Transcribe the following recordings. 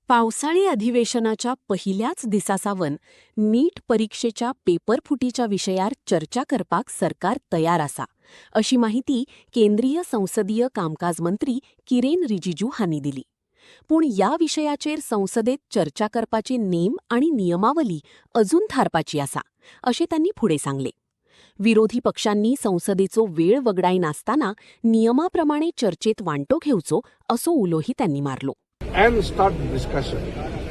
पावसाळी अधिवेशनाच्या पहिल्याच दिसासावन नीट परीक्षेच्या पेपरफुटीच्या विशयार चर्चा करपाक सरकार तयार आसा अशी माहिती केंद्रीय संसदीय कामकाज मंत्री किरेन रिजिजू हांनी दिली. पूण या विशयाचेर संसदेत चर्चा करपाचे नेम आनी नियमावली अजून थारपाची आसा अशें त्यांनी फुडें सांगले. विरोधी पक्षांनी संसदेचो वेळ वगडाय नासतना नियमाप्रमाणे चर्चेत वांटो घेवचो असो उलोही त्यांनी मारलो. And start the discussion.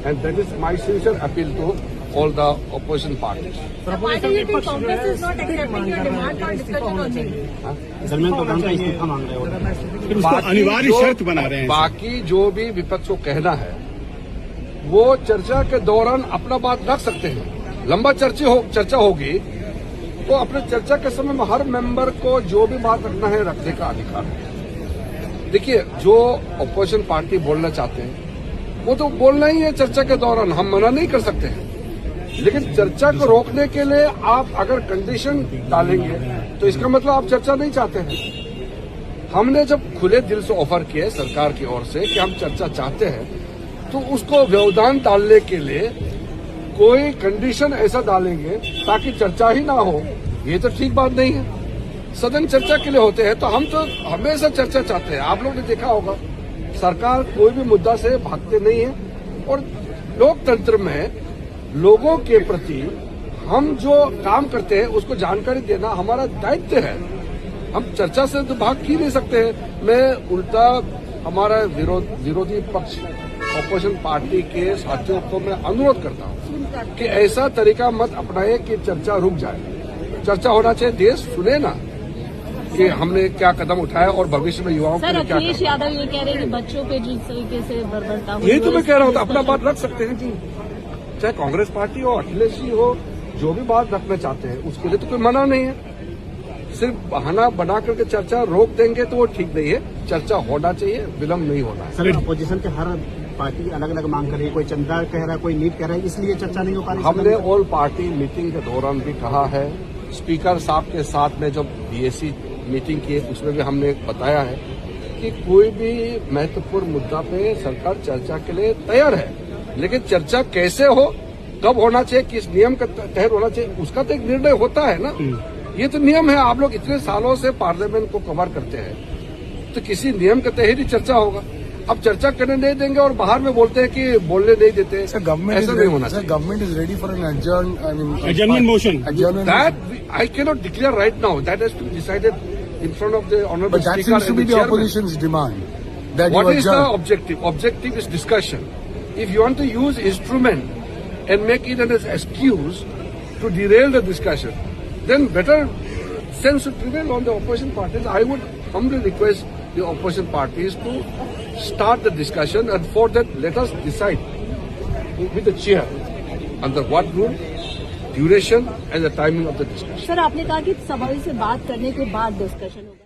And that is my sincere appeal to all the opposition parties. Why do you think Congress is not accepting your demand on discussion on it? Dharmendra Pradhan का इस्तीफा मांग रहे हो, बाकी अनिवार्य जो- शर्त बना रहे हैं. बाकी जो भी विपक्ष को कहना है वो चर्चा के दौरान अपना बात रख सकते हैं. लंबा चर्चा होगी तो अपने चर्चा के समय में हर मेंबर को जो भी बात रखना है रखने का अधिकार है. देखिए, जो अपोजिशन पार्टी बोलना चाहते हैं वो तो बोलना ही है चर्चा के दौरान, हम मना नहीं कर सकते हैं. लेकिन चर्चा को रोकने के लिए आप अगर कंडीशन डालेंगे तो इसका मतलब आप चर्चा नहीं चाहते हैं. हमने जब खुले दिल से ऑफर किए सरकार की ओर से कि हम चर्चा चाहते हैं तो उसको व्यवधान डालने के लिए कोई कंडीशन ऐसा डालेंगे ताकि चर्चा ही ना हो, ये तो ठीक बात नहीं है. सदन चर्चा के लिए होते हैं तो हम तो हमेशा चर्चा चाहते हैं. आप लोग ने देखा होगा सरकार कोई भी मुद्दा से भागते नहीं है और लोकतंत्र में लोगों के प्रति हम जो काम करते हैं उसको जानकारी देना हमारा दायित्व है. हम चर्चा से तो भाग ही नहीं सकते हैं. मैं उल्टा हमारा विरोधी पक्ष ऑपोजिशन पार्टी के साथियों को मैं अनुरोध करता हूं कि ऐसा तरीका मत अपनाए कि चर्चा रुक जाए. चर्चा होना चाहिए, देश सुने ना कि हमने क्या कदम उठाया और भविष्य में युवाओं के लिए क्या अखिलेश यादव ये कह रहे हैं कि बच्चों पे जिस तरीके से बर्बरता हुई, यही तो मैं कह रहा हूं. तो अपना बात रख सकते हैं जी, चाहे कांग्रेस पार्टी हो, अखिलेश जी हो, जो भी बात रखना चाहते हैं उसके लिए तो कोई मना नहीं है. सिर्फ बहाना बना करके चर्चा रोक देंगे तो वो ठीक नहीं है. चर्चा होना चाहिए, विलंब नहीं होना है. सर, अपोजिशन के हर पार्टी अलग अलग मांग कर रही है. कोई चंदा कह रहा है, कोई नीट कह रहा है, इसलिए चर्चा नहीं हो पा रही. हमने ऑल पार्टी मीटिंग के दौरान भी कहा है, स्पीकर साहब के साथ में जब बीएससी मीटिंग की उसमें भी हमने बताया है कि कोई भी महत्वपूर्ण मुद्दा पे सरकार चर्चा के लिए तैयार है. लेकिन चर्चा कैसे हो, कब होना चाहिए, किस नियम के तहत होना चाहिए, उसका तो एक निर्णय होता है ना. ये तो नियम है. आप लोग इतने सालों से पार्लियामेंट को कवर करते हैं तो किसी नियम के तहत ही चर्चा होगा. अब चर्चा करने नहीं देंगे और बाहर में बोलते हैं कि बोलने नहीं देते. ऐसा नहीं होना चाहिए. Government is ready for an adjournment motion. That I cannot declare right now. That has to be decided in front of the honorable But that speaker seems to and be the the chairman. opposition's demand. That What you is the adjourn. objective? Objective is discussion. If you want to use instrument and make it an excuse to derail the discussion, then better sense should prevail on the opposition parties. I would humbly request the opposition parties to start the discussion, and for that let us decide with the chair under what rule, duration and the timing of the discussion. Sir आपने कहा कि सभा से बात करने के बाद discussion होगा.